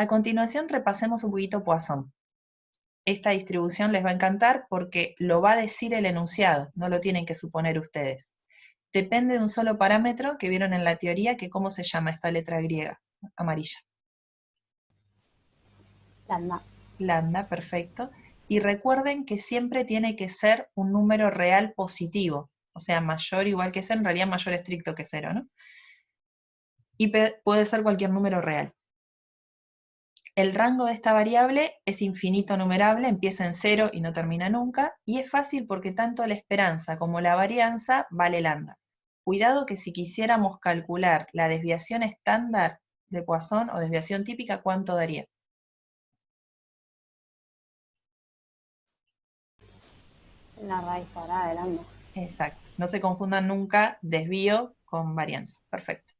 A continuación repasemos un poquito Poisson. Esta distribución les va a encantar porque lo va a decir el enunciado, no lo tienen que suponer ustedes. Depende de un solo parámetro que vieron en la teoría, que ¿cómo se llama esta letra griega? Amarilla. Lambda. Lambda, perfecto. Y recuerden que siempre tiene que ser un número real positivo, o sea, mayor o igual que 0, en realidad mayor estricto que 0, ¿no? Y puede ser cualquier número real. El rango de esta variable es infinito numerable, empieza en 0 y no termina nunca, y es fácil porque tanto la esperanza como la varianza vale lambda. Cuidado que si quisiéramos calcular la desviación estándar de Poisson o desviación típica, ¿cuánto daría? La raíz cuadrada de lambda. Exacto. No se confundan nunca desvío con varianza. Perfecto.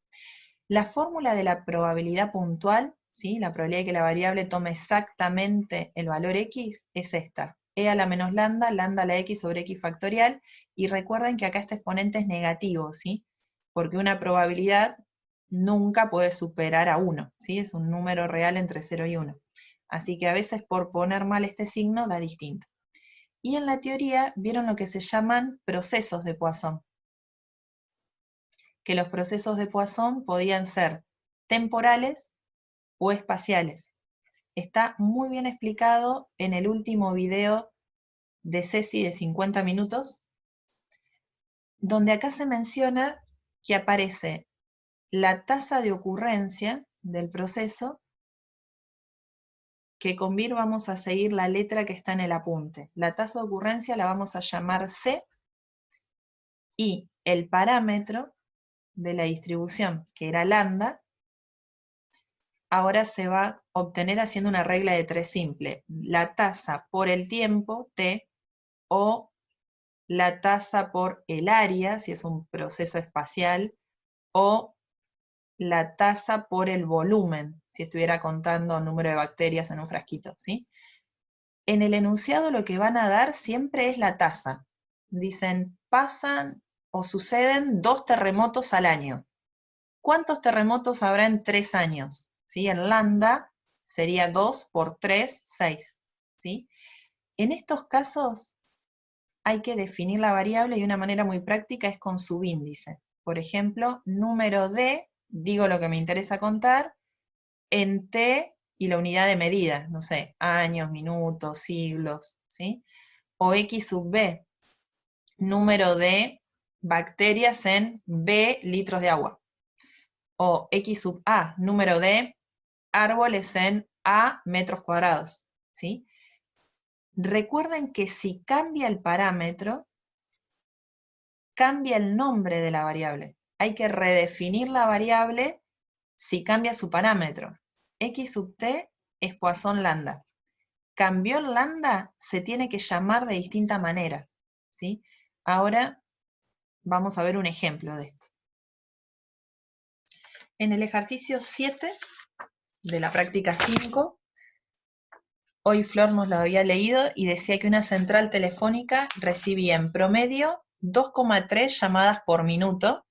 La fórmula de la probabilidad puntual, ¿sí? La probabilidad de que la variable tome exactamente el valor x, es esta. E a la menos lambda, lambda a la x sobre x factorial, y recuerden que acá este exponente es negativo, ¿sí? Porque una probabilidad nunca puede superar a 1, ¿sí? Es un número real entre 0 y 1. Así que a veces por poner mal este signo da distinto. Y en la teoría vieron lo que se llaman procesos de Poisson. Que los procesos de Poisson podían ser temporales o espaciales. Está muy bien explicado en el último video de Ceci de 50 minutos, donde acá se menciona que aparece la tasa de ocurrencia del proceso, que con Vir vamos a seguir la letra que está en el apunte. La tasa de ocurrencia la vamos a llamar C, y el parámetro de la distribución, que era lambda, ahora se va a obtener haciendo una regla de 3 simple. La tasa por el tiempo, t, o la tasa por el área, si es un proceso espacial, o la tasa por el volumen, si estuviera contando el número de bacterias en un frasquito, ¿sí? En el enunciado lo que van a dar siempre es la tasa. Dicen, pasan o suceden 2 terremotos al año. ¿Cuántos terremotos habrá en 3 años? ¿Sí? En lambda sería 2 por 3, 6. ¿Sí? En estos casos hay que definir la variable y una manera muy práctica es con subíndice. Por ejemplo, número d, digo lo que me interesa contar, en t y la unidad de medida, no sé, años, minutos, siglos, ¿sí? O x sub b, número de bacterias en b litros de agua. O x sub a, número de árboles en a metros cuadrados, ¿sí? Recuerden que si cambia el parámetro, cambia el nombre de la variable. Hay que redefinir la variable si cambia su parámetro. X sub t es Poisson lambda. Cambió el lambda, se tiene que llamar de distinta manera, ¿sí? Ahora vamos a ver un ejemplo de esto. En el ejercicio 7 de la práctica 5, hoy Flor nos lo había leído y decía que una central telefónica recibía en promedio 2,3 llamadas por minuto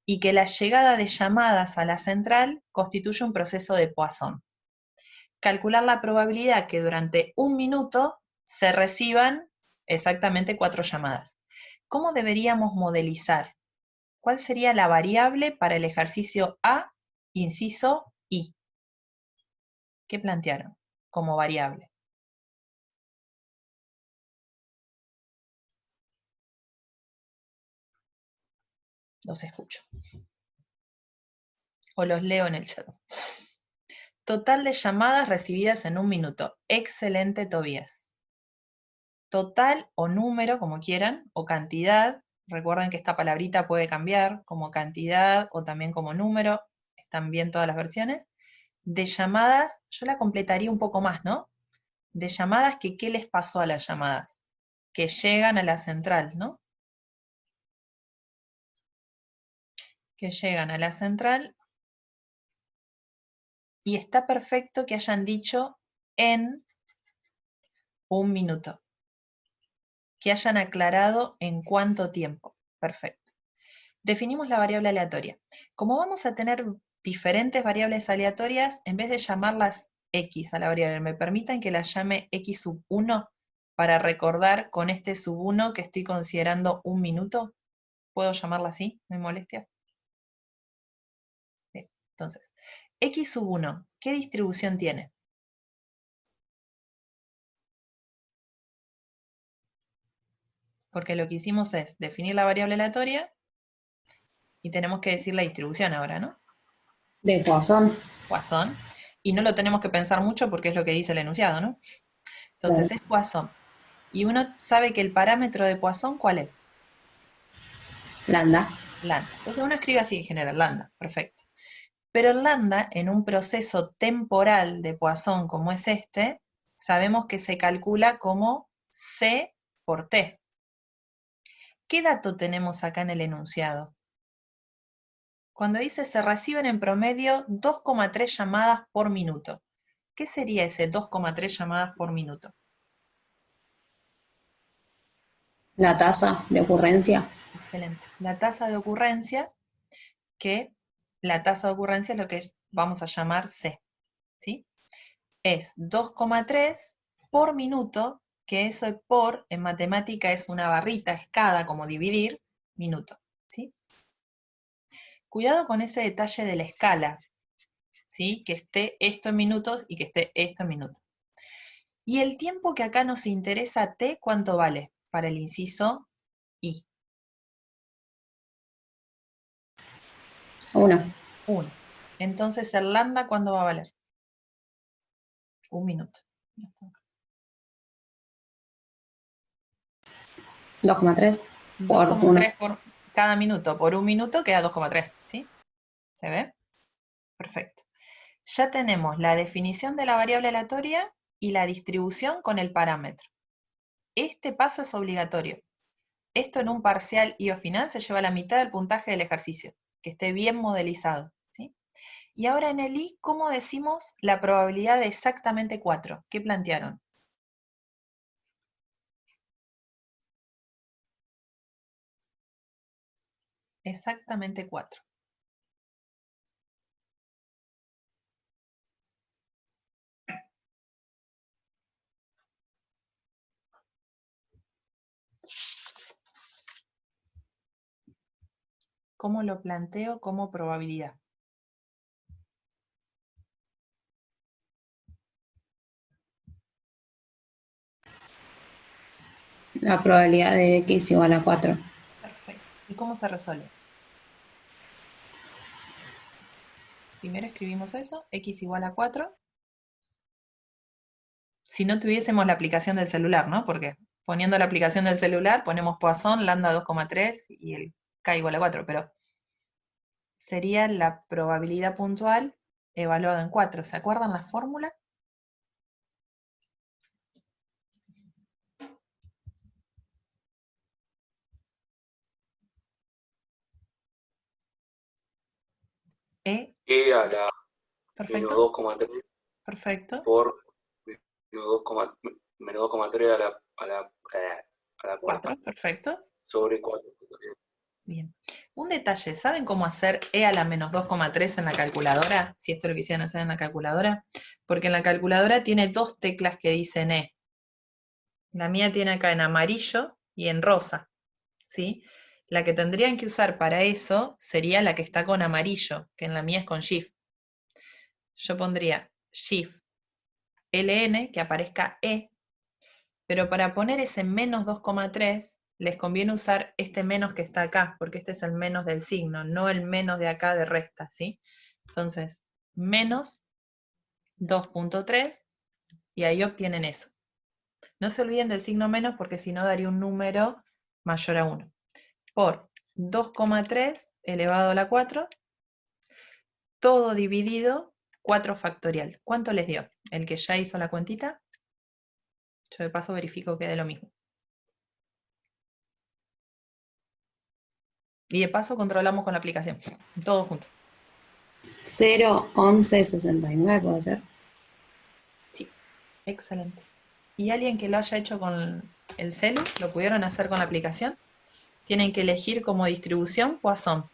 y que la llegada de llamadas a la central constituye un proceso de Poisson. Calcular la probabilidad que durante un minuto se reciban exactamente 4 llamadas. ¿Cómo deberíamos modelizar? ¿Cuál sería la variable para el ejercicio A, inciso I? ¿Qué plantearon como variable? Los escucho. O los leo en el chat. Total de llamadas recibidas en un minuto. Excelente, Tobías. Total o número, como quieran, o cantidad. Recuerden que esta palabrita puede cambiar como cantidad o también como número. Están bien todas las versiones. De llamadas, yo la completaría un poco más, ¿no? De llamadas que ¿qué les pasó a las llamadas? Que llegan a la central, ¿no? Que llegan a la central. Y está perfecto que hayan dicho en un minuto. Que hayan aclarado en cuánto tiempo. Perfecto. Definimos la variable aleatoria. Como vamos a tener diferentes variables aleatorias, en vez de llamarlas x a la variable, ¿me permitan que la llame x sub 1 para recordar con este sub 1 que estoy considerando un minuto? ¿Puedo llamarla así? ¿Me molestia? Bien, entonces, x sub 1, ¿qué distribución tiene? Porque lo que hicimos es definir la variable aleatoria y tenemos que decir la distribución ahora, ¿no? De Poisson. Poisson. Y no lo tenemos que pensar mucho porque es lo que dice el enunciado, ¿no? Entonces es Poisson. Y uno sabe que el parámetro de Poisson, ¿cuál es? Lambda. Lambda. Entonces uno escribe así en general, lambda, perfecto. Pero el lambda, en un proceso temporal de Poisson como es este, sabemos que se calcula como C por T. ¿Qué dato tenemos acá en el enunciado? Cuando dice se reciben en promedio 2,3 llamadas por minuto. ¿Qué sería ese 2,3 llamadas por minuto? La tasa de ocurrencia. Excelente. La tasa de ocurrencia, que la tasa de ocurrencia es lo que vamos a llamar C, ¿sí? Es 2,3 por minuto, que eso por en matemática es una barrita, escada, como dividir, minuto, ¿sí? Cuidado con ese detalle de la escala, ¿sí? Que esté esto en minutos y que esté esto en minutos. Y el tiempo que acá nos interesa t, ¿cuánto vale? Para el inciso I. 1. 1. Entonces el lambda, ¿cuándo va a valer? Un minuto. 2,3 por 1. 2,3 por cada minuto. Por un minuto queda 2,3, ¿sí? ¿Se ve? Perfecto. Ya tenemos la definición de la variable aleatoria y la distribución con el parámetro. Este paso es obligatorio. Esto en un parcial y o final se lleva la mitad del puntaje del ejercicio, que esté bien modelizado, ¿sí? Y ahora en el I, ¿cómo decimos la probabilidad de exactamente 4? ¿Qué plantearon? Exactamente 4. ¿Cómo lo planteo como probabilidad? La probabilidad de x igual a 4. Perfecto. ¿Y cómo se resuelve? Primero escribimos eso, x igual a 4. Si no tuviésemos la aplicación del celular, ¿no? Porque poniendo la aplicación del celular ponemos Poisson, lambda 2,3 y el k igual a 4, pero sería la probabilidad puntual evaluada en 4. ¿Se acuerdan la fórmula? E, E a la menos perfecto, 2,3 perfecto, por menos 2,3 a la 4, cuarta perfecto. sobre 4. Bien. Un detalle, ¿saben cómo hacer e a la menos 2,3 en la calculadora? Si esto lo quisieran hacer en la calculadora. Porque en la calculadora tiene dos teclas que dicen e. La mía tiene acá en amarillo y en rosa, ¿sí? La que tendrían que usar para eso sería la que está con amarillo, que en la mía es con shift. Yo pondría shift ln, que aparezca e, pero para poner ese menos 2,3 les conviene usar este menos que está acá, porque este es el menos del signo, no el menos de acá de resta, ¿sí? Entonces, menos 2,3 y ahí obtienen eso. No se olviden del signo menos porque si no daría un número mayor a 1. Por 2,3 elevado a la 4, todo dividido 4 factorial. ¿Cuánto les dio? El que ya hizo la cuentita. Yo de paso verifico que dé lo mismo. Y de paso controlamos con la aplicación. Todo junto. 0,1169 puede ser. Sí, excelente. ¿Y alguien que lo haya hecho con el celu? ¿Lo pudieron hacer con la aplicación? Tienen que elegir como distribución Poisson,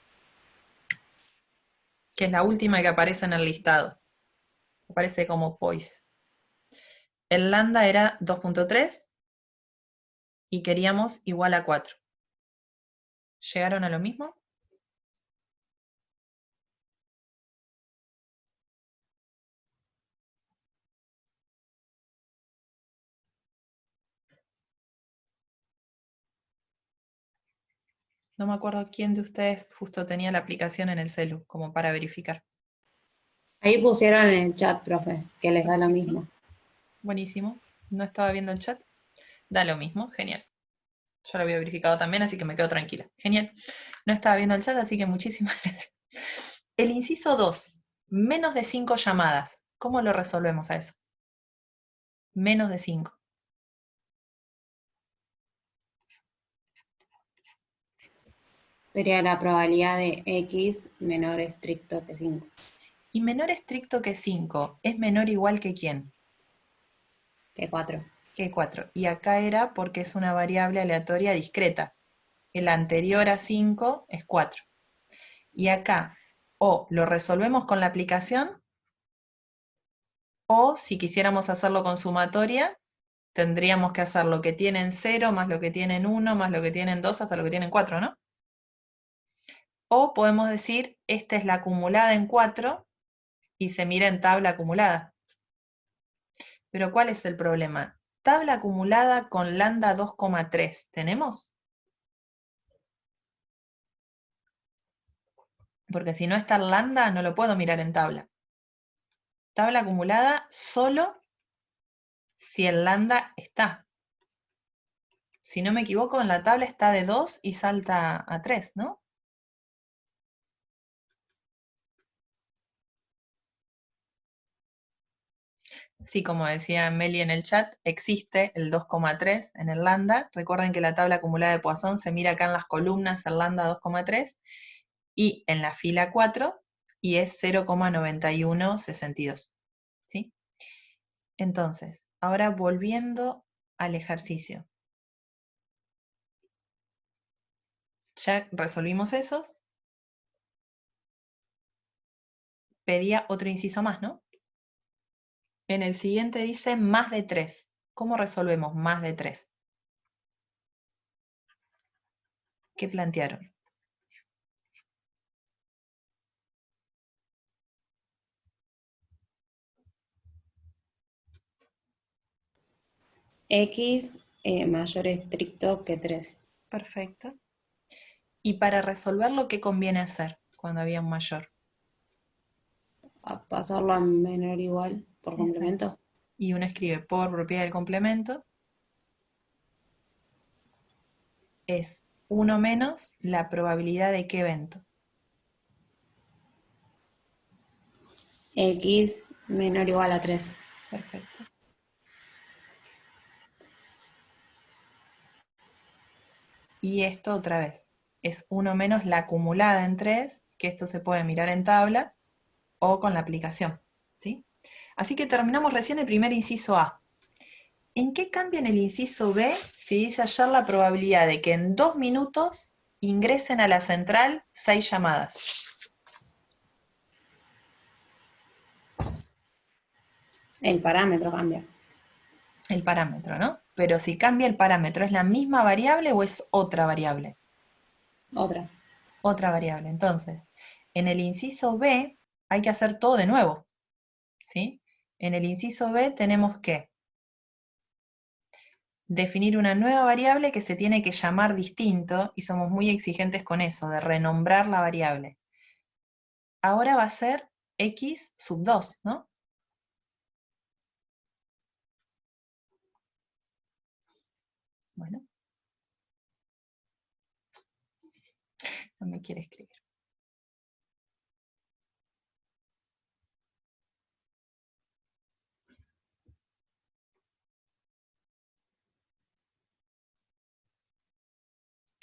que es la última que aparece en el listado. Aparece como POIS. El lambda era 2.3 y queríamos igual a 4. ¿Llegaron a lo mismo? No me acuerdo quién de ustedes justo tenía la aplicación en el celu, como para verificar. Ahí pusieron en el chat, profe, que les da lo mismo. Buenísimo. No estaba viendo el chat. Da lo mismo, genial. Yo lo había verificado también, así que me quedo tranquila. Genial. No estaba viendo el chat, así que muchísimas gracias. El inciso 2, menos de 5 llamadas. ¿Cómo lo resolvemos a eso? Menos de 5. Sería la probabilidad de X menor estricto que 5. Y menor estricto que 5, ¿es menor o igual que quién? Que 4. Que 4. Y acá era porque es una variable aleatoria discreta. El anterior a 5 es 4. Y acá, o lo resolvemos con la aplicación, o si quisiéramos hacerlo con sumatoria, tendríamos que hacer lo que tienen 0, más lo que tienen 1, más lo que tienen 2, hasta lo que tienen 4, ¿no? O podemos decir, esta es la acumulada en 4, y se mira en tabla acumulada. Pero ¿cuál es el problema? Tabla acumulada con lambda 2,3, ¿tenemos? Porque si no está el lambda, no lo puedo mirar en tabla. Tabla acumulada solo si el lambda está. Si no me equivoco, en la tabla está de 2 y salta a 3, ¿no? Sí, como decía Meli en el chat, existe el 2,3 en el lambda. Recuerden que la tabla acumulada de Poisson se mira acá en las columnas el lambda 2,3 y en la fila 4 y es 0,9162. ¿Sí? Entonces, ahora volviendo al ejercicio. Ya resolvimos esos. Pedía otro inciso más, ¿no? En el siguiente dice más de 3. ¿Cómo resolvemos más de 3? ¿Qué plantearon? X mayor estricto que 3. Perfecto. Y para resolverlo, ¿qué conviene hacer cuando había un mayor? A pasarlo a menor o igual por Exacto. complemento. Y uno escribe por propiedad del complemento, es 1 menos la probabilidad de qué evento. X menor o igual a 3. Perfecto. Y esto otra vez, es 1 menos la acumulada en 3, que esto se puede mirar en tabla o con la aplicación, ¿sí? Así que terminamos recién el primer inciso A. ¿En qué cambia en el inciso B si dice hallar la probabilidad de que en 2 minutos ingresen a la central 6 llamadas? El parámetro cambia. El parámetro, ¿no? Pero si cambia el parámetro, ¿es la misma variable o es otra variable? Otra. Otra variable. Entonces, en el inciso B hay que hacer todo de nuevo, ¿sí? En el inciso B tenemos que definir una nueva variable que se tiene que llamar distinto, y somos muy exigentes con eso, de renombrar la variable. Ahora va a ser x sub 2, ¿no? Bueno. No me quiere escribir.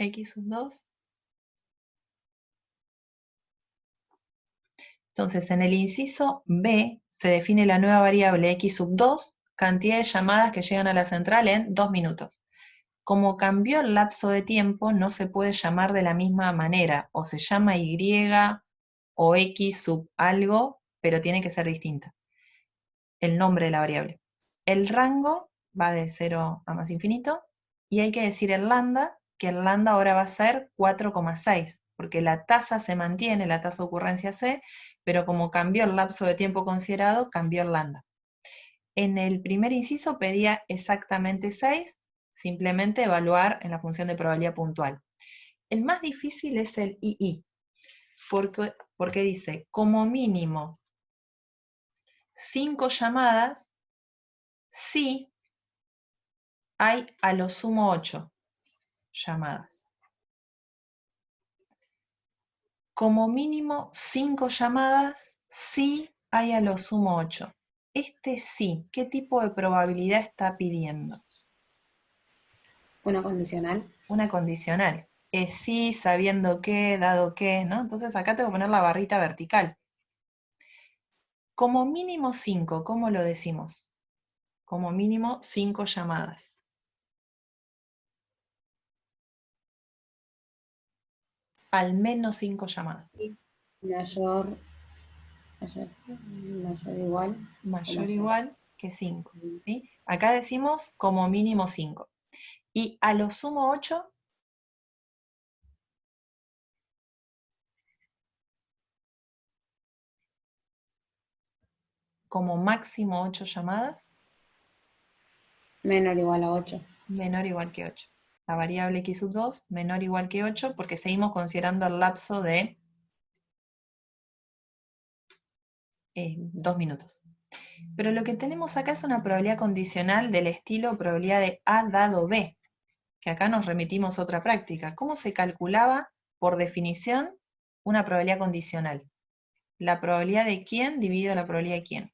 X sub 2. Entonces, en el inciso B se define la nueva variable x sub 2, cantidad de llamadas que llegan a la central en 2 minutos. Como cambió el lapso de tiempo, no se puede llamar de la misma manera, o se llama y o x sub algo, pero tiene que ser distinta. el nombre de la variable. El rango va de 0 a más infinito, y hay que decir el lambda, que el lambda ahora va a ser 4,6, porque la tasa se mantiene, la tasa de ocurrencia C, pero como cambió el lapso de tiempo considerado, cambió el lambda. En el primer inciso pedía exactamente 6, simplemente evaluar en la función de probabilidad puntual. El más difícil es el II, porque dice, como mínimo 5 llamadas, si hay a lo sumo 8 llamadas. Como mínimo 5 llamadas, si hay a lo sumo 8. Este sí, ¿qué tipo de probabilidad está pidiendo? Una condicional. Una condicional. Es sí, sabiendo qué, dado qué, ¿no? Entonces acá tengo que poner la barrita vertical. Como mínimo 5, ¿cómo lo decimos? Como mínimo 5 llamadas. Al menos 5 llamadas. Mayor, mayor igual. Mayor o igual que 5. ¿Sí? Acá decimos como mínimo 5. Y a lo sumo 8, como máximo 8 llamadas, Menor o igual a 8. menor o igual que 8. La variable x sub 2 menor o igual que 8, porque seguimos considerando el lapso de 2 minutos. Pero lo que tenemos acá es una probabilidad condicional del estilo probabilidad de A dado B, que acá nos remitimos a otra práctica. ¿Cómo se calculaba, por definición, una probabilidad condicional? La probabilidad de quién dividido la probabilidad de quién.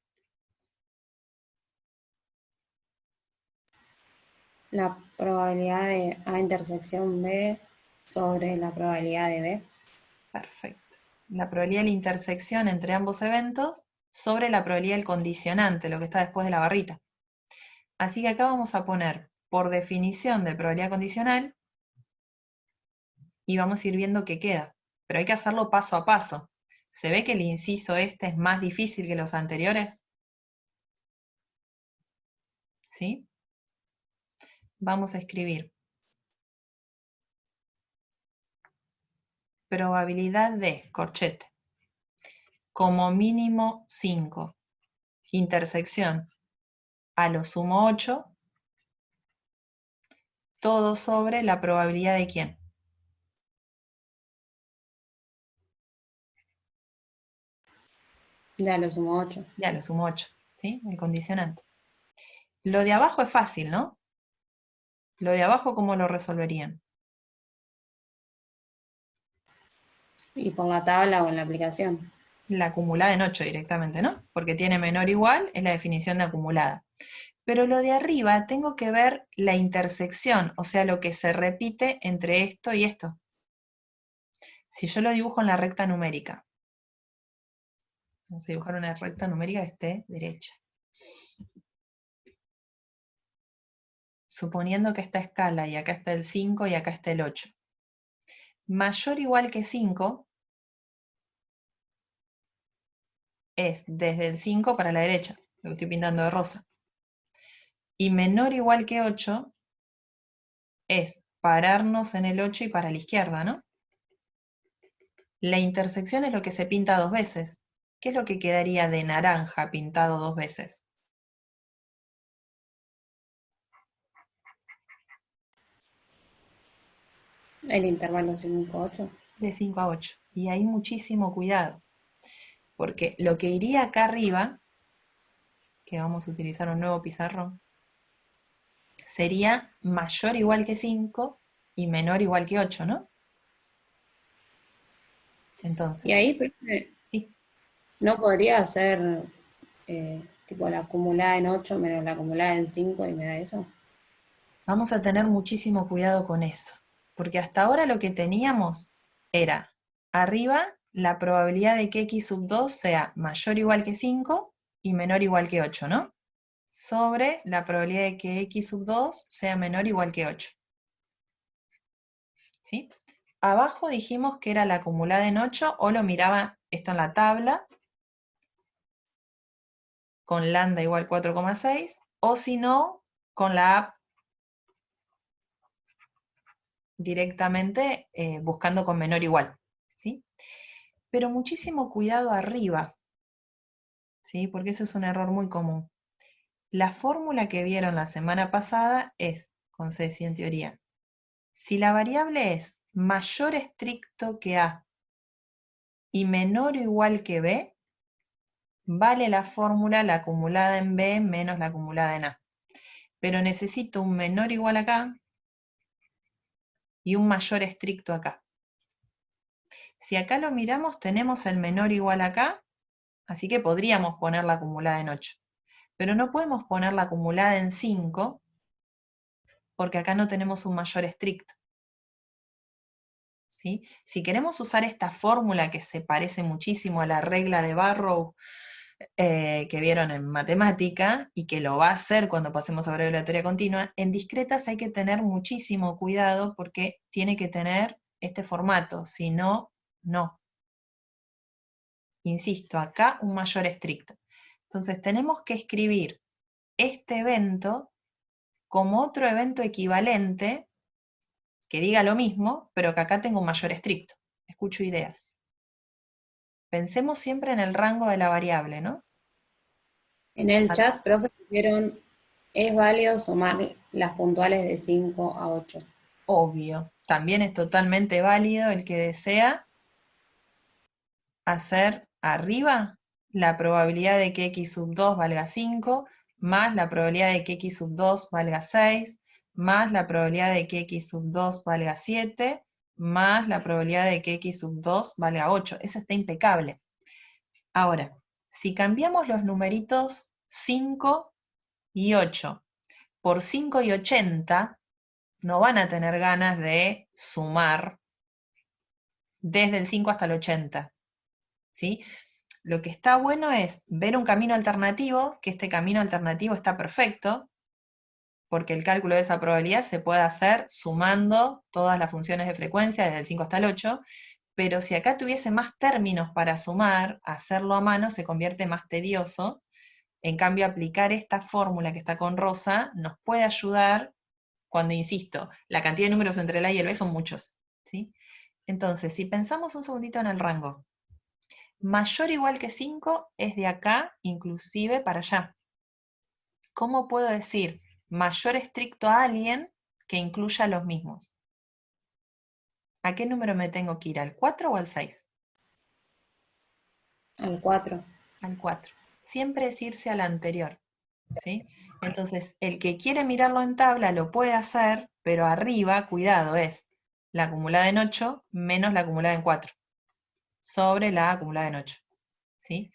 La probabilidad de A intersección B sobre la probabilidad de B. Perfecto. La probabilidad de la intersección entre ambos eventos sobre la probabilidad del condicionante, lo que está después de la barrita. Así que acá vamos a poner, por definición de probabilidad condicional, y vamos a ir viendo qué queda. Pero hay que hacerlo paso a paso. ¿Se ve que el inciso este es más difícil que los anteriores? ¿Sí? Vamos a escribir probabilidad de, corchete, como mínimo 5, intersección a lo sumo 8, todo sobre la probabilidad de quién. De a lo sumo 8. Ya lo sumo 8, ¿sí? El condicionante. Lo de abajo es fácil, ¿no? Lo de abajo, ¿cómo lo resolverían? Y por la tabla o en la aplicación. La acumulada en 8 directamente, ¿no? Porque tiene menor o igual, es la definición de acumulada. Pero lo de arriba tengo que ver la intersección, o sea, lo que se repite entre esto y esto. Si yo lo dibujo en la recta numérica, vamos a dibujar una recta numérica que esté derecha. Suponiendo que esta escala, y acá está el 5 y acá está el 8. Mayor o igual que 5 es desde el 5 para la derecha, lo que estoy pintando de rosa. Y menor o igual que 8 es pararnos en el 8 y para la izquierda, ¿no? La intersección es lo que se pinta 2 veces. ¿Qué es lo que quedaría de naranja pintado 2 veces? El intervalo 5, 8. De 5 a 8. Y hay muchísimo cuidado, porque lo que iría acá arriba, que vamos a utilizar un nuevo pizarrón, sería mayor o igual que 5 y menor o igual que 8, ¿no? Entonces, Y ahí sí, no podría ser tipo la acumulada en 8 menos la acumulada en 5 y me da eso. vamos a tener muchísimo cuidado con eso, porque hasta ahora lo que teníamos era, arriba, la probabilidad de que x sub 2 sea mayor o igual que 5 y menor o igual que 8, ¿no? Sobre la probabilidad de que x sub 2 sea menor o igual que 8. ¿Sí? Abajo dijimos que era la acumulada en 8, o lo miraba esto en la tabla, con lambda igual 4,6, o si no, con la app directamente buscando con menor igual, ¿sí? Pero muchísimo cuidado arriba, ¿sí? Porque ese es un error muy común. La fórmula que vieron la semana pasada es, con Ceci en teoría, si la variable es mayor estricto que A y menor o igual que B, vale la fórmula la acumulada en B menos la acumulada en A. Pero necesito un menor o igual acá y un mayor estricto acá. Si acá lo miramos, tenemos el menor o igual acá, así que podríamos poner la acumulada en 8. Pero no podemos poner la acumulada en 5, porque acá no tenemos un mayor estricto. ¿Sí? Si queremos usar esta fórmula que se parece muchísimo a la regla de Barrow que vieron en matemática, y que lo va a hacer cuando pasemos a abreviatoria continua, en discretas hay que tener muchísimo cuidado porque tiene que tener este formato, si no, no. Insisto, acá un mayor estricto. Entonces tenemos que escribir este evento como otro evento equivalente que diga lo mismo, pero que acá tengo un mayor estricto. Escucho ideas. Pensemos siempre en el rango de la variable, ¿no? En el chat, profe, dijeron, ¿es válido sumar las puntuales de 5 a 8? Obvio. También es totalmente válido el que desea hacer arriba la probabilidad de que x sub 2 valga 5, más la probabilidad de que x sub 2 valga 6, más la probabilidad de que x sub 2 valga 7, más la probabilidad de que x sub 2 valga 8. Eso está impecable. Ahora, si cambiamos los numeritos 5 y 8 por 5 y 80, no van a tener ganas de sumar desde el 5 hasta el 80. ¿Sí? Lo que está bueno es ver un camino alternativo, que este camino alternativo está perfecto, porque el cálculo de esa probabilidad se puede hacer sumando todas las funciones de frecuencia desde el 5 hasta el 8, pero si acá tuviese más términos para sumar, hacerlo a mano se convierte más tedioso. En cambio, aplicar esta fórmula que está con rosa nos puede ayudar cuando, insisto, la cantidad de números entre el A y el B son muchos, ¿sí? Entonces, si pensamos un segundito en el rango, mayor o igual que 5 es de acá, inclusive para allá. ¿Cómo puedo decir mayor estricto a alguien que incluya los mismos? ¿A qué número me tengo que ir? ¿Al 4 o al 6? Al 4. Al 4. Siempre es irse al anterior, ¿sí? Entonces, el que quiere mirarlo en tabla lo puede hacer, pero arriba, cuidado, es la acumulada en 8 menos la acumulada en 4, sobre la acumulada en 8, ¿sí?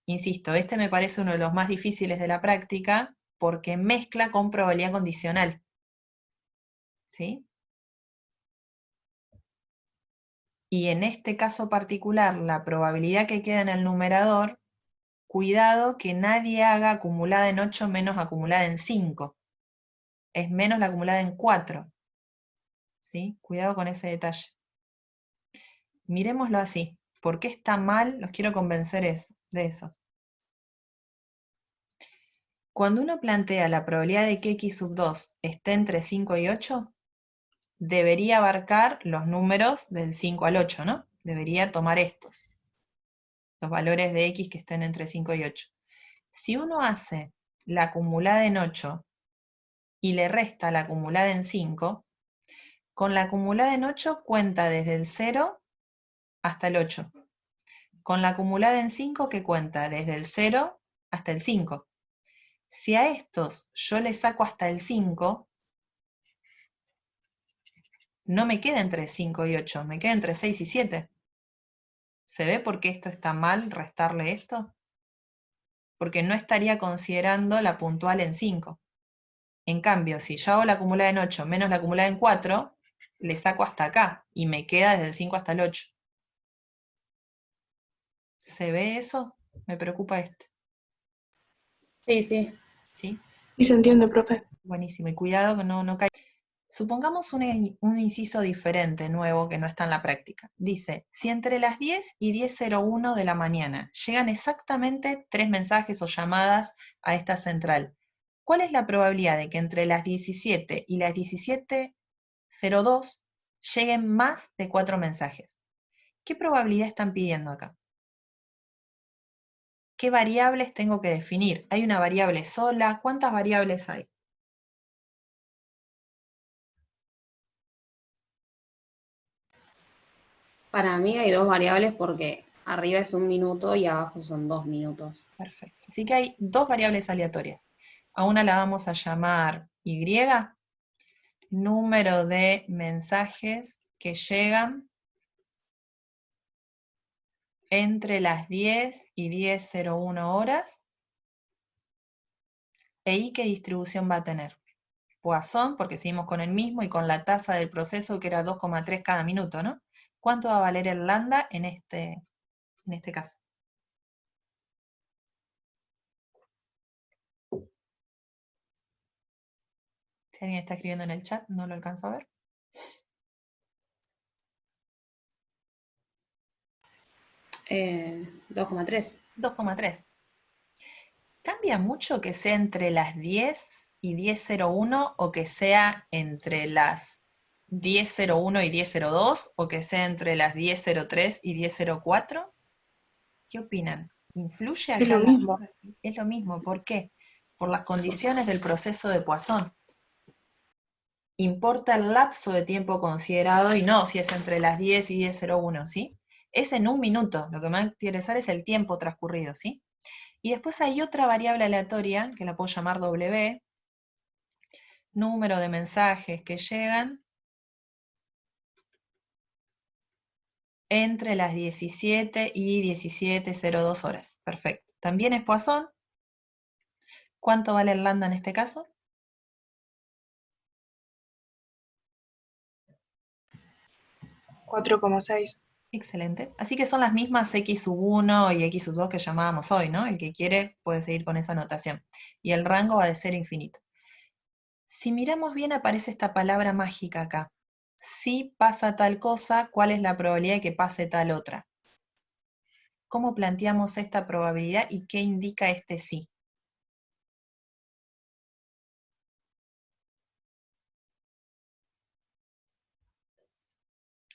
Insisto, este me parece uno de los más difíciles de la práctica, porque mezcla con probabilidad condicional, ¿sí? Y en este caso particular, la probabilidad que queda en el numerador, cuidado que nadie haga acumulada en 8 menos acumulada en 5. Es menos la acumulada en 4. ¿Sí? Cuidado con ese detalle. Miremoslo así. ¿Por qué está mal? Los quiero convencer de eso. Cuando uno plantea la probabilidad de que x sub 2 esté entre 5 y 8, debería abarcar los números del 5 al 8, ¿no? Debería tomar estos, los valores de x que estén entre 5 y 8. Si uno hace la acumulada en 8 y le resta la acumulada en 5, con la acumulada en 8 cuenta desde el 0 hasta el 8. Con la acumulada en 5, que cuenta desde el 0 hasta el 5. Si a estos yo le saco hasta el 5, no me queda entre 5 y 8, me queda entre 6 y 7. ¿Se ve por qué esto está mal, restarle esto? Porque no estaría considerando la puntual en 5. En cambio, si yo hago la acumulada en 8 menos la acumulada en 4, le saco hasta acá, y me queda desde el 5 hasta el 8. ¿Se ve eso? Me preocupa esto. Sí, sí. ¿Sí? Y se entiende, profe. Buenísimo, y cuidado que no caiga. Supongamos un inciso diferente, nuevo, que no está en la práctica. Dice, si entre las 10 y 10:01 de la mañana llegan exactamente 3 mensajes o llamadas a esta central, ¿cuál es la probabilidad de que entre las 17 y las 17:02 lleguen más de 4 mensajes? ¿Qué probabilidad están pidiendo acá? ¿Qué variables tengo que definir? ¿Hay una variable sola? ¿Cuántas variables hay? Para mí hay dos variables porque arriba es 1 minuto y abajo son 2 minutos. Perfecto. Así que hay 2 variables aleatorias. A una la vamos a llamar Y, número de mensajes que llegan entre las 10 y 10:01 horas, e I, ¿qué distribución va a tener? Poisson, porque seguimos con el mismo, y con la tasa del proceso que era 2,3 cada minuto, ¿no? ¿Cuánto va a valer el lambda en este caso? Si alguien está escribiendo en el chat, no lo alcanzo a ver. 2,3. 2,3. ¿Cambia mucho que sea entre las 10 y 10:01 o que sea entre las 10:01 y 10:02 o que sea entre las 10:03 y 10:04? ¿Qué opinan? ¿Influye Es acá? lo mismo. Es lo mismo. ¿Por qué? Por las condiciones del proceso de Poisson. Importa el lapso de tiempo considerado y no si es entre las 10 y 10:01, ¿sí? Es en 1 minuto. Lo que me va a interesar es el tiempo transcurrido, ¿sí? Y después hay otra variable aleatoria, que la puedo llamar W, número de mensajes que llegan entre las 17 y 17:02 horas. Perfecto. También es Poisson. ¿Cuánto vale el lambda en este caso? 4,6. Excelente. Así que son las mismas x1 y x2 que llamábamos hoy, ¿no? El que quiere puede seguir con esa notación. Y el rango va de 0 a infinito. Si miramos bien aparece esta palabra mágica acá. Si pasa tal cosa, ¿cuál es la probabilidad de que pase tal otra? ¿Cómo planteamos esta probabilidad y qué indica este sí?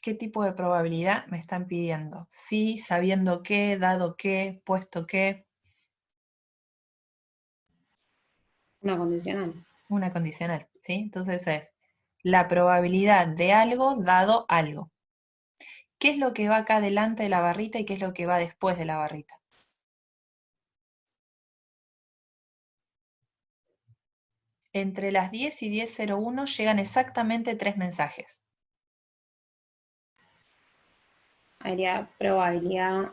¿Qué tipo de probabilidad me están pidiendo? Sí, sabiendo qué, dado qué, puesto qué. Una condicional. Una condicional, ¿sí? Entonces es la probabilidad de algo dado algo. ¿Qué es lo que va acá delante de la barrita y qué es lo que va después de la barrita? Entre las 10 y 10:01 llegan exactamente 3 mensajes. Haría probabilidad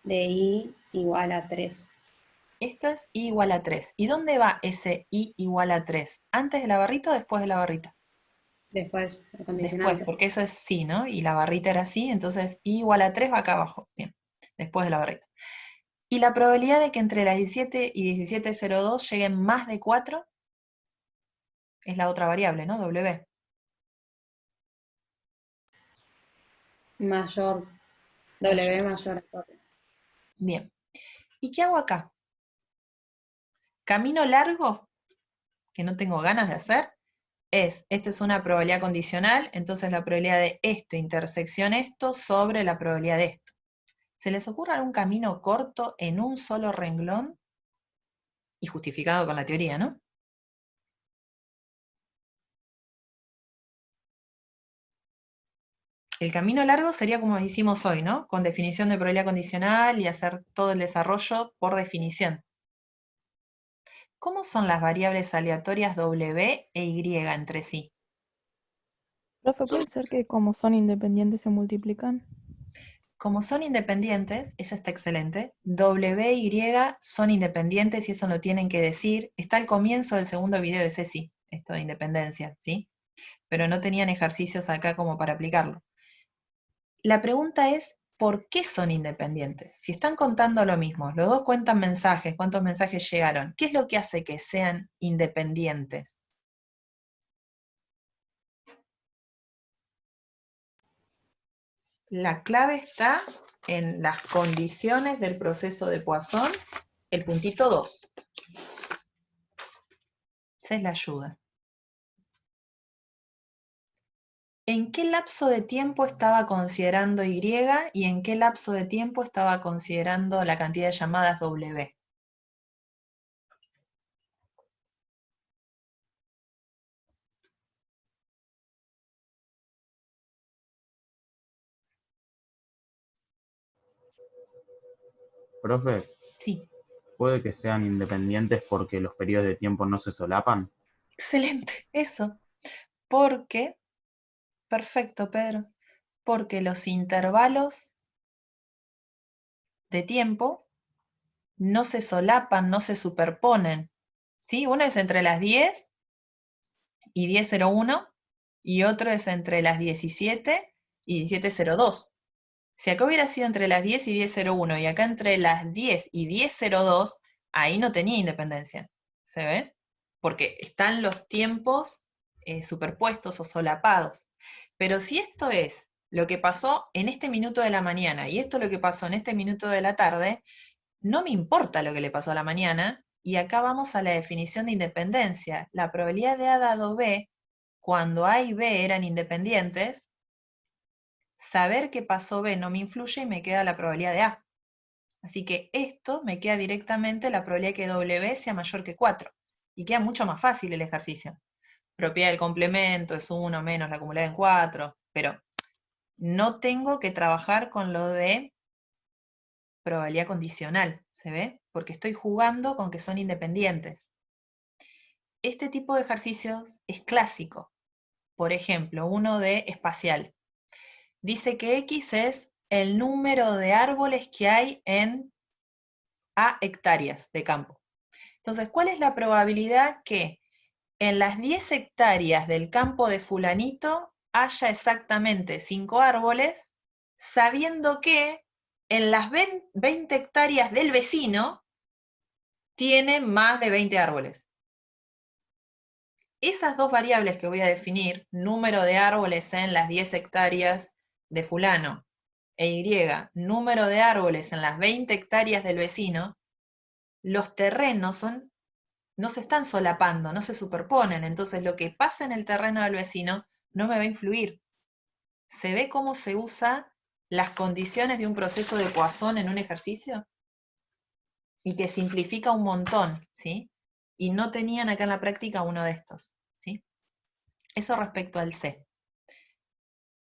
de I igual a 3. Esto es I igual a 3. ¿Y dónde va ese I igual a 3? ¿Antes de la barrita o después de la barrita? Después, el Después, condicionante. porque eso es sí, ¿no? Y la barrita era sí, entonces I igual a 3 va acá abajo. Bien, después de la barrita. Y la probabilidad de que entre las 17 y 17:02 lleguen más de 4 es la otra variable, ¿no? W. Mayor. W mayor a 4. Bien. ¿Y qué hago acá? Camino largo, que no tengo ganas de hacer, esto es una probabilidad condicional, entonces la probabilidad de esto intersección esto sobre la probabilidad de esto. ¿Se les ocurre algún camino corto en un solo renglón? Y justificado con la teoría, ¿no? El camino largo sería como hicimos hoy, ¿no? Con definición de probabilidad condicional y hacer todo el desarrollo por definición. ¿Cómo son las variables aleatorias W e Y entre sí? Profe, ¿puede ser que como son independientes se multiplican? Como son independientes, eso está excelente, W y Y son independientes y eso lo tienen que decir. Está al comienzo del segundo video de Ceci, esto de independencia, ¿sí? Pero no tenían ejercicios acá como para aplicarlo. La pregunta es, ¿por qué son independientes? Si están contando lo mismo, los dos cuentan mensajes, ¿cuántos mensajes llegaron? ¿Qué es lo que hace que sean independientes? La clave está en las condiciones del proceso de Poisson, el puntito 2. Esa es la ayuda. ¿En qué lapso de tiempo estaba considerando Y y en qué lapso de tiempo estaba considerando la cantidad de llamadas W? Profe, Sí, ¿puede que sean independientes porque los periodos de tiempo no se solapan? excelente, eso. Porque, perfecto, Pedro, porque los intervalos de tiempo no se solapan, no se superponen. ¿Sí? Uno es entre las 10 y 10:01 y otro es entre las 17 y 17:02. Si acá hubiera sido entre las 10 y 10:01 y acá entre las 10 y 10:02, ahí no tenía independencia. ¿Se ve? Porque están los tiempos superpuestos o solapados. Pero si esto es lo que pasó en este minuto de la mañana y esto es lo que pasó en este minuto de la tarde, no me importa lo que le pasó a la mañana, y acá vamos a la definición de independencia. La probabilidad de A dado B, cuando A y B eran independientes, saber que pasó B no me influye y me queda la probabilidad de A. Así que esto me queda directamente la probabilidad de que W sea mayor que 4. Y queda mucho más fácil el ejercicio. Propiedad del complemento es 1 menos la acumulada en 4, pero no tengo que trabajar con lo de probabilidad condicional, ¿se ve? Porque estoy jugando con que son independientes. Este tipo de ejercicios es clásico. Por ejemplo, uno de espacial. Dice que X es el número de árboles que hay en A hectáreas de campo. Entonces, ¿cuál es la probabilidad que en las 10 hectáreas del campo de fulanito haya exactamente 5 árboles, sabiendo que en las 20 hectáreas del vecino tiene más de 20 árboles? Esas dos variables que voy a definir, número de árboles en las 10 hectáreas de fulano, e Y, número de árboles en las 20 hectáreas del vecino, los terrenos no se están solapando, no se superponen, entonces lo que pasa en el terreno del vecino no me va a influir. ¿Se ve cómo se usa las condiciones de un proceso de Poisson en un ejercicio? Y que simplifica un montón, ¿sí? Y no tenían acá en la práctica uno de estos, ¿sí? Eso respecto al C.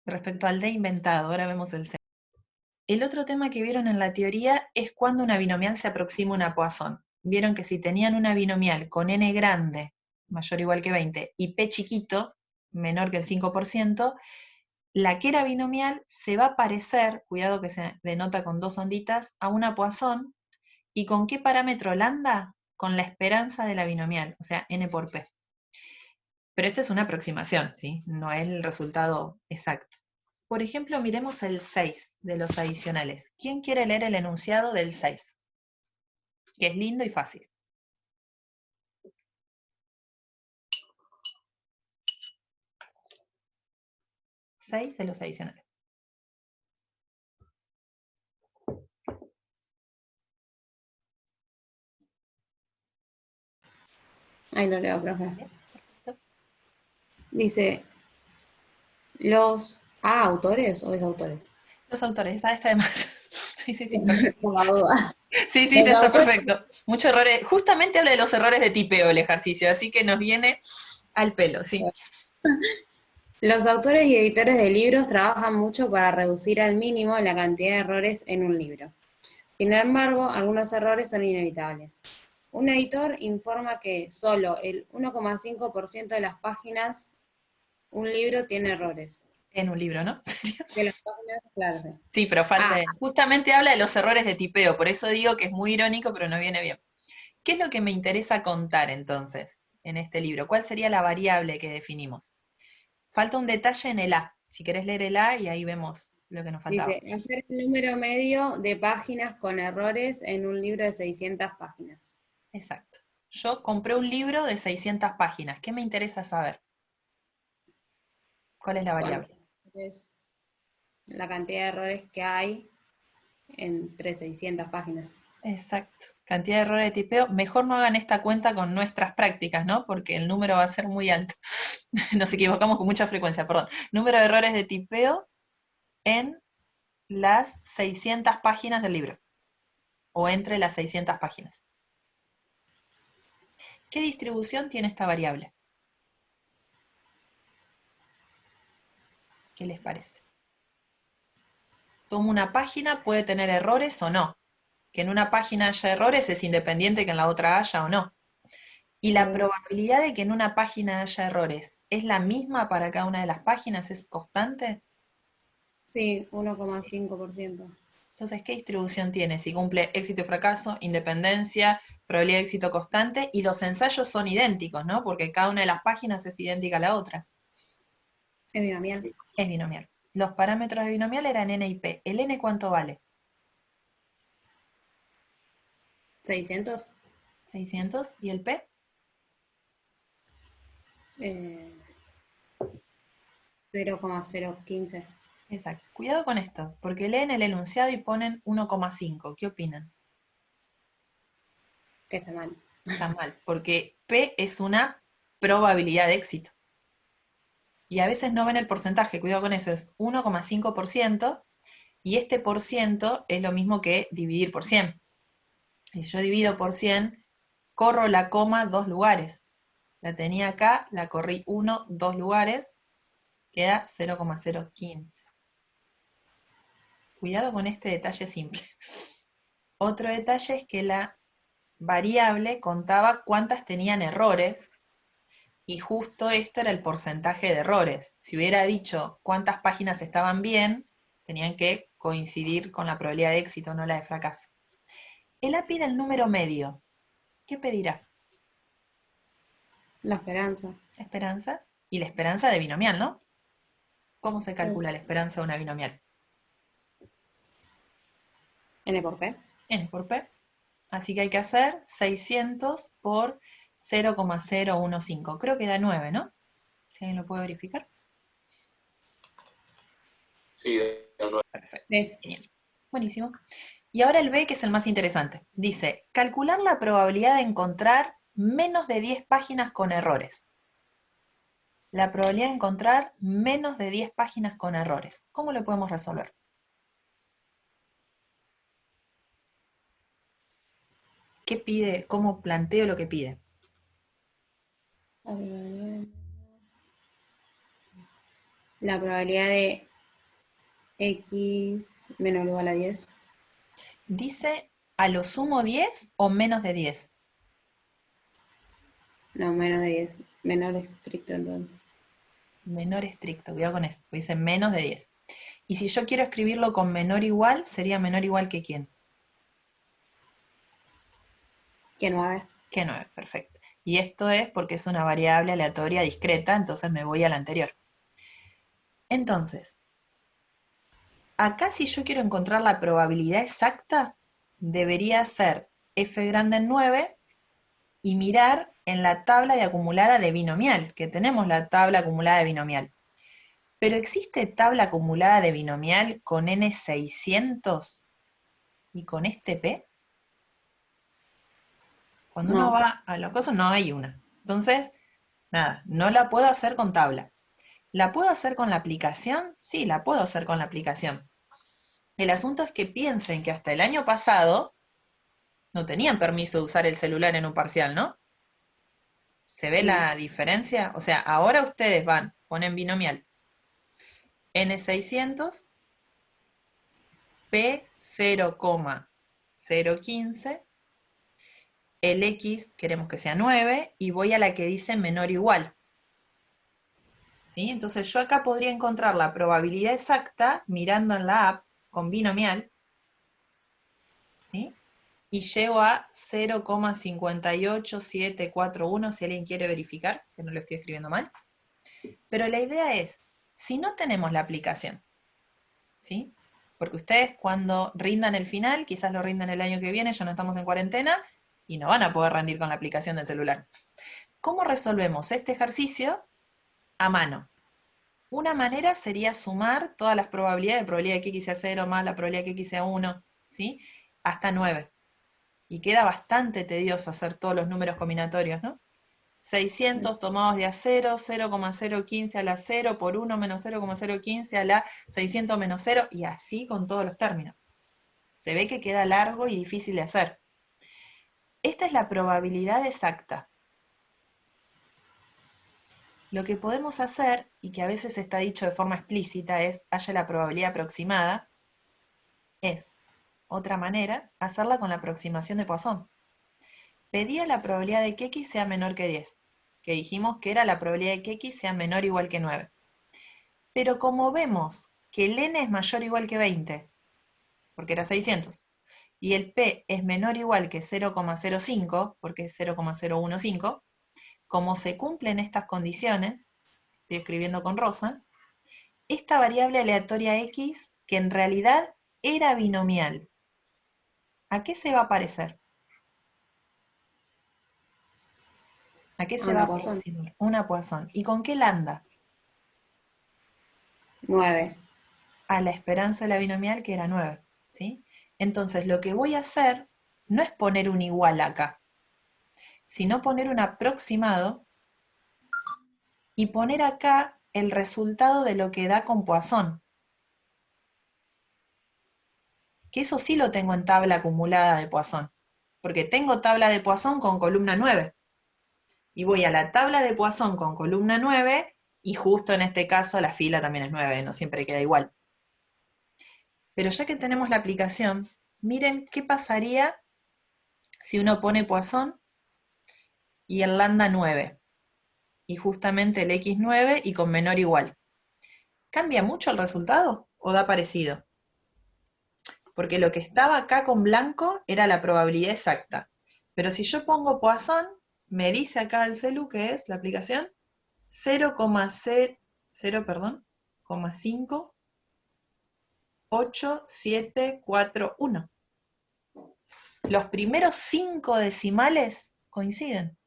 Respecto al D inventado, ahora vemos el C. El otro tema que vieron en la teoría es cuando una binomial se aproxima a una Poisson. Vieron que si tenían una binomial con n grande, mayor o igual que 20, y p chiquito, menor que el 5%, la que era binomial se va a parecer, cuidado que se denota con dos onditas, a una Poisson. ¿Y con qué parámetro lambda? Con la esperanza de la binomial, o sea, n por p. Pero esta es una aproximación, ¿sí? No es el resultado exacto. Por ejemplo, miremos el 6 de los adicionales. ¿Quién quiere leer el enunciado del 6? Que es lindo y fácil. 6 de los adicionales. Ahí lo leo, profe. Perfecto. Dice, los autores o es autores. Los autores, esta está de más. Sí, perfecto. Por la duda. Sí, Los está autores- perfecto. Muchos errores. Justamente habla de los errores de tipeo el ejercicio, así que nos viene al pelo, sí. Los autores y editores de libros trabajan mucho para reducir al mínimo la cantidad de errores en un libro. Sin embargo, algunos errores son inevitables. Un editor informa que solo el 1,5% de las páginas un libro tiene errores. En un libro, ¿no? De las páginas, claro. Sí. Sí, pero falta. Justamente habla de los errores de tipeo, por eso digo que es muy irónico, pero no viene bien. ¿Qué es lo que me interesa contar entonces en este libro? ¿Cuál sería la variable que definimos? Falta un detalle en el A. Si querés leer el A y ahí vemos lo que nos faltaba. Dice, hallar el número medio de páginas con errores en un libro de 600 páginas. Exacto. Yo compré un libro de 600 páginas. ¿Qué me interesa saber? ¿Cuál es la variable? la cantidad de errores que hay entre 600 páginas. Exacto. Cantidad de errores de tipeo. Mejor no hagan esta cuenta con nuestras prácticas, ¿no? Porque el número va a ser muy alto. Nos equivocamos con mucha frecuencia, perdón. Número de errores de tipeo en las 600 páginas del libro. O entre las 600 páginas. ¿Qué distribución tiene esta variable? ¿Qué les parece? Tomo una página, puede tener errores o no. Que en una página haya errores es independiente que en la otra haya o no. ¿Y la probabilidad de que en una página haya errores es la misma para cada una de las páginas? ¿Es constante? Sí, 1,5%. Entonces, ¿qué distribución tiene? Si cumple éxito y fracaso, independencia, probabilidad de éxito constante, y los ensayos son idénticos, ¿no? Porque cada una de las páginas es idéntica a la otra. Es binomial. Es binomial. Los parámetros de binomial eran n y p. ¿El n cuánto vale? 600. 600. ¿Y el p? 0,015. Exacto. Cuidado con esto, porque leen el enunciado y ponen 1,5. ¿Qué opinan? Que está mal. Está mal, porque P es una probabilidad de éxito. Y a veces no ven el porcentaje, cuidado con eso, es 1,5%, y este por ciento es lo mismo que dividir por 100. Y yo divido por 100, corro la coma 2 lugares. La tenía acá, la corrí 1, 2 lugares, queda 0,015. Cuidado con este detalle simple. Otro detalle es que la variable contaba cuántas tenían errores, y justo esto era el porcentaje de errores. Si hubiera dicho cuántas páginas estaban bien, tenían que coincidir con la probabilidad de éxito, no la de fracaso. El API del número medio, ¿qué pedirá? La esperanza. La esperanza, y la esperanza de binomial, ¿no? ¿Cómo se calcula la esperanza de una binomial? N por P. N por P. Así que hay que hacer 600 por 0,015. Creo que da 9, ¿no? Si alguien lo puede verificar. Sí, de 9. Perfecto. B. Genial. Buenísimo. Y ahora el B, que es el más interesante. Dice, calcular la probabilidad de encontrar menos de 10 páginas con errores. La probabilidad de encontrar menos de 10 páginas con errores. ¿Cómo lo podemos resolver? ¿Qué pide? ¿Cómo planteo lo que pide? La probabilidad de X menor o igual a 10. Dice a lo sumo 10 o menos de 10. No, menos de 10. Menor estricto entonces. Menor estricto, cuidado con eso. Dice menos de 10. Y si yo quiero escribirlo con menor igual, sería menor igual que ¿quién? Que 9. Que 9, perfecto. Y esto es porque es una variable aleatoria discreta, entonces me voy a la anterior. Entonces, acá si yo quiero encontrar la probabilidad exacta, debería ser f grande en 9 y mirar en la tabla de acumulada de binomial, que tenemos la tabla acumulada de binomial. Pero ¿existe tabla acumulada de binomial con n600 y con este p? Cuando uno No. va a los cosas no hay una. Entonces, nada, no la puedo hacer con tabla. ¿La puedo hacer con la aplicación? Sí, la puedo hacer con la aplicación. El asunto es que piensen que hasta el año pasado no tenían permiso de usar el celular en un parcial, ¿no? ¿Se ve la diferencia? O sea, ahora ustedes van, ponen binomial N600, P 0,015, el X queremos que sea 9, y voy a la que dice menor o igual. ¿Sí? Entonces yo acá podría encontrar la probabilidad exacta mirando en la app con binomial, ¿sí? Y llego a 0,58741 si alguien quiere verificar, que no lo estoy escribiendo mal. Pero la idea es, si no tenemos la aplicación, ¿sí? Porque ustedes cuando rindan el final, quizás lo rindan el año que viene, ya no estamos en cuarentena, y no van a poder rendir con la aplicación del celular. ¿Cómo resolvemos este ejercicio? A mano. Una manera sería sumar todas las probabilidades, la probabilidad de que x sea 0 más la probabilidad de que x sea 1, ¿sí? Hasta 9. Y queda bastante tedioso hacer todos los números combinatorios, ¿no? 600 tomados de a 0, 0,015 a la 0 por 1 menos 0,015 a la 600 menos 0, y así con todos los términos. Se ve que queda largo y difícil de hacer. Esta es la probabilidad exacta. Lo que podemos hacer, y que a veces está dicho de forma explícita, es haya la probabilidad aproximada, es otra manera, hacerla con la aproximación de Poisson. Pedía la probabilidad de que x sea menor que 10, que dijimos que era la probabilidad de que x sea menor o igual que 9. Pero como vemos que el n es mayor o igual que 20, porque era 600, y el p es menor o igual que 0,05, porque es 0,015, como se cumplen estas condiciones, estoy escribiendo con rosa, esta variable aleatoria x, que en realidad era binomial, ¿a qué se va a parecer? ¿A qué se va a Una Poisson. aproximar? Una Poisson. ¿Y con qué lambda? 9. A la esperanza de la binomial, que era 9, ¿sí? Entonces, lo que voy a hacer no es poner un igual acá, sino poner un aproximado y poner acá el resultado de lo que da con Poisson. Que eso sí lo tengo en tabla acumulada de Poisson, porque tengo tabla de Poisson con columna 9. Y voy a la tabla de Poisson con columna 9, y justo en este caso la fila también es 9, no siempre queda igual. Pero ya que tenemos la aplicación, miren qué pasaría si uno pone Poisson y el lambda 9, y justamente el x9 y con menor o igual. ¿Cambia mucho el resultado o da parecido? Porque lo que estaba acá con blanco era la probabilidad exacta. Pero si yo pongo Poisson, me dice acá el celu, que es la aplicación, 0,58741. Los primeros 5 decimales coinciden.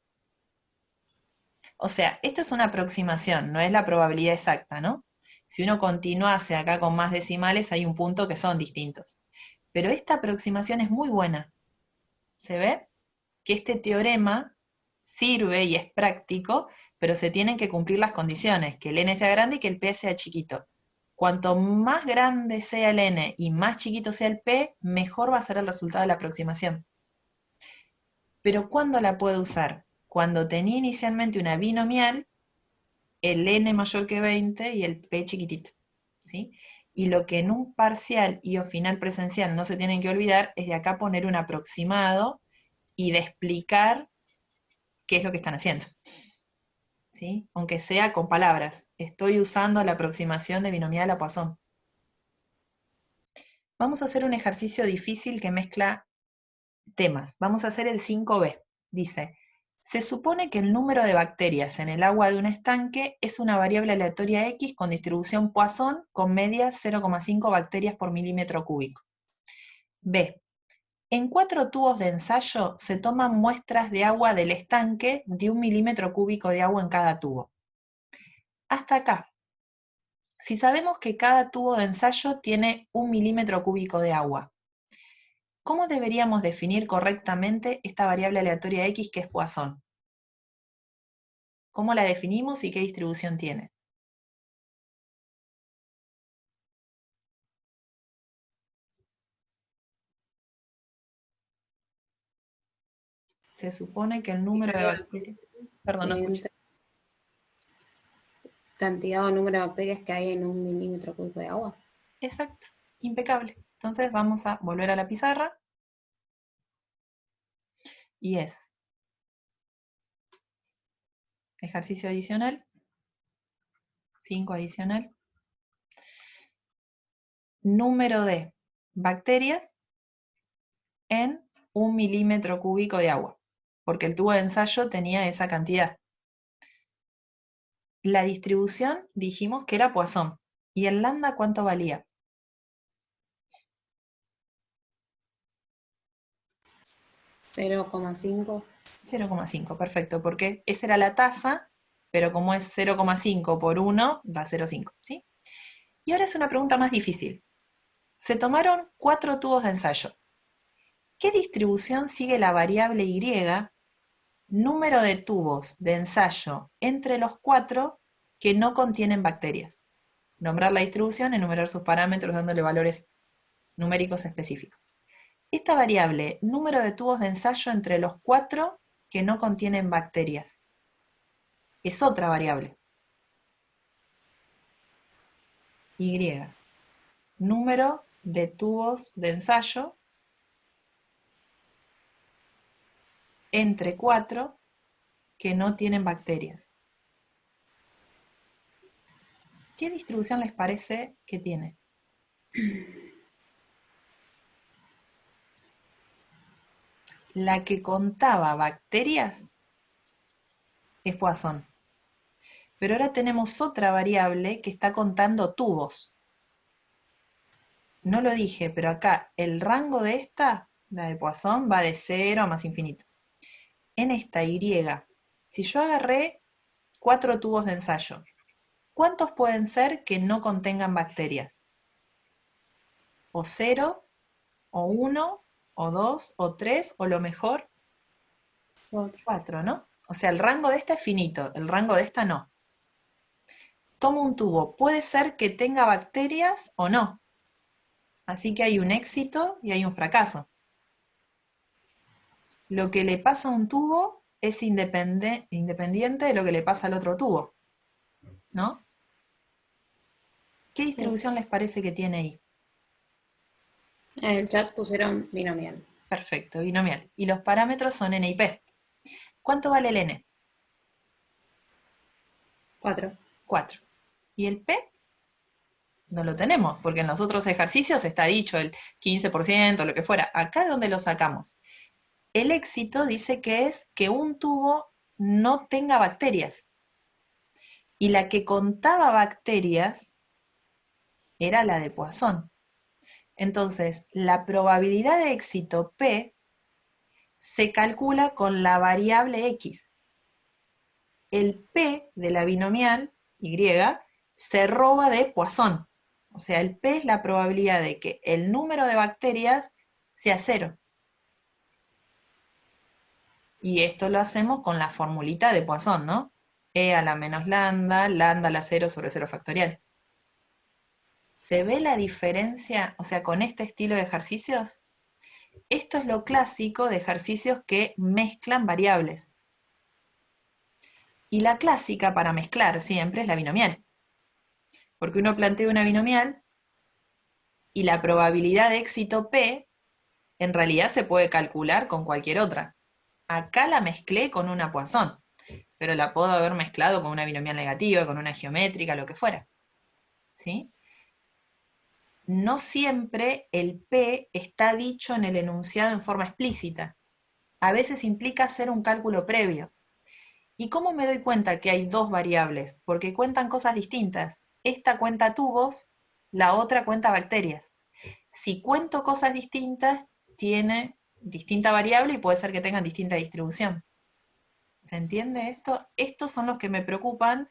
O sea, esto es una aproximación, no es la probabilidad exacta, ¿no? Si uno continuase acá con más decimales, hay un punto que son distintos. Pero esta aproximación es muy buena. ¿Se ve? Que este teorema sirve y es práctico, pero se tienen que cumplir las condiciones, que el n sea grande y que el p sea chiquito. Cuanto más grande sea el n y más chiquito sea el p, mejor va a ser el resultado de la aproximación. Pero ¿cuándo la puedo usar? Cuando tenía inicialmente una binomial, el n mayor que 20 y el p chiquitito, ¿sí? Y lo que en un parcial y o final presencial no se tienen que olvidar es de acá poner un aproximado y de explicar qué es lo que están haciendo, ¿sí? Aunque sea con palabras. Estoy usando la aproximación de binomial a Poisson. Vamos a hacer un ejercicio difícil que mezcla temas. Vamos a hacer el 5b. Dice, se supone que el número de bacterias en el agua de un estanque es una variable aleatoria X con distribución Poisson con media 0,5 bacterias por milímetro cúbico. B. En 4 tubos de ensayo se toman muestras de agua del estanque de 1 milímetro cúbico de agua en cada tubo. Hasta acá. Si sabemos que cada tubo de ensayo tiene 1 milímetro cúbico de agua, ¿cómo deberíamos definir correctamente esta variable aleatoria X que es Poisson? ¿Cómo la definimos y qué distribución tiene? Se supone que el número de bacterias... Perdón, no escuché. Cantidad o número de bacterias que hay en 1 milímetro cúbico de agua. Exacto, impecable. Entonces vamos a volver a la pizarra. Y es ejercicio adicional, 5 adicional, número de bacterias en 1 milímetro cúbico de agua, porque el tubo de ensayo tenía esa cantidad. La distribución dijimos que era Poisson. ¿Y el lambda cuánto valía? 0,5. 0,5, perfecto, porque esa era la tasa pero como es 0,5 por 1, da 0,5, ¿sí? Y ahora es una pregunta más difícil. Se tomaron 4 tubos de ensayo. ¿Qué distribución sigue la variable Y, número de tubos de ensayo entre los 4 que no contienen bacterias? Nombrar la distribución, enumerar sus parámetros dándole valores numéricos específicos. Esta variable, número de tubos de ensayo entre los 4 que no contienen bacterias, es otra variable. Y, número de tubos de ensayo entre 4 que no tienen bacterias. ¿Qué distribución les parece que tiene? La que contaba bacterias es Poisson. Pero ahora tenemos otra variable que está contando tubos. No lo dije, pero acá el rango de esta, la de Poisson, va de 0 a más infinito. En esta Y, si yo agarré 4 tubos de ensayo, ¿cuántos pueden ser que no contengan bacterias? O 0, o 1, o 2, o 3, o lo mejor, 4, ¿no? O sea, el rango de esta es finito, el rango de esta no. Tomo un tubo, puede ser que tenga bacterias o no. Así que hay un éxito y hay un fracaso. Lo que le pasa a un tubo es independiente de lo que le pasa al otro tubo, ¿no? ¿Qué distribución les parece que tiene ahí? En el chat pusieron binomial. Perfecto, binomial. Y los parámetros son N y P. ¿Cuánto vale el N? 4. 4. ¿Y el P? No lo tenemos, porque en los otros ejercicios está dicho el 15%, lo que fuera. Acá es donde lo sacamos. El éxito dice que es que un tubo no tenga bacterias. Y la que contaba bacterias era la de Poisson. Entonces, la probabilidad de éxito P se calcula con la variable X. El P de la binomial, Y, se roba de Poisson. O sea, el P es la probabilidad de que el número de bacterias sea 0. Y esto lo hacemos con la formulita de Poisson, ¿no? E a la menos lambda, lambda a la 0 sobre 0 factorial. ¿Se ve la diferencia, o sea, con este estilo de ejercicios? Esto es lo clásico de ejercicios que mezclan variables. Y la clásica para mezclar siempre es la binomial. Porque uno plantea una binomial y la probabilidad de éxito P en realidad se puede calcular con cualquier otra. Acá la mezclé con una Poisson, pero la puedo haber mezclado con una binomial negativa, con una geométrica, lo que fuera. ¿Sí? No siempre el P está dicho en el enunciado en forma explícita. A veces implica hacer un cálculo previo. ¿Y cómo me doy cuenta que hay dos variables? Porque cuentan cosas distintas. Esta cuenta tubos, la otra cuenta bacterias. Si cuento cosas distintas, tiene distinta variable y puede ser que tengan distinta distribución. ¿Se entiende esto? Estos son los que me preocupan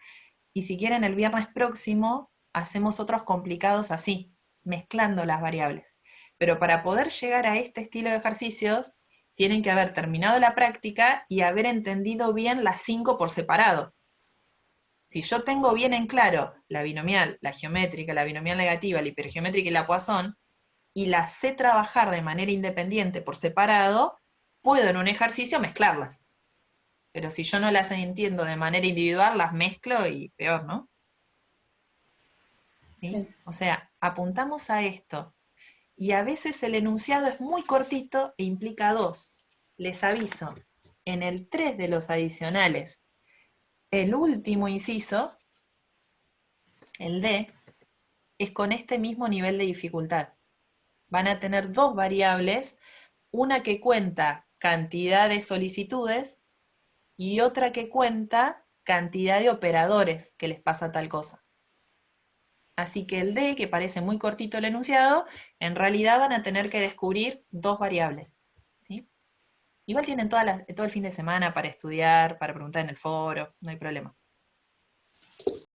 y si quieren el viernes próximo hacemos otros complicados así, mezclando las variables. Pero para poder llegar a este estilo de ejercicios, tienen que haber terminado la práctica y haber entendido bien las 5 por separado. Si yo tengo bien en claro la binomial, la geométrica, la binomial negativa, la hipergeométrica y la Poisson, y las sé trabajar de manera independiente por separado, puedo en un ejercicio mezclarlas. Pero si yo no las entiendo de manera individual, las mezclo y peor, ¿no? ¿Sí? Sí. O sea, apuntamos a esto. Y a veces el enunciado es muy cortito e implica 2. Les aviso, en el 3 de los adicionales, el último inciso, el D, es con este mismo nivel de dificultad. Van a tener 2 variables, una que cuenta cantidad de solicitudes y otra que cuenta cantidad de operadores que les pasa tal cosa. Así que el D, que parece muy cortito el enunciado, en realidad van a tener que descubrir 2 variables. ¿Sí? Igual tienen todo el fin de semana para estudiar, para preguntar en el foro, no hay problema.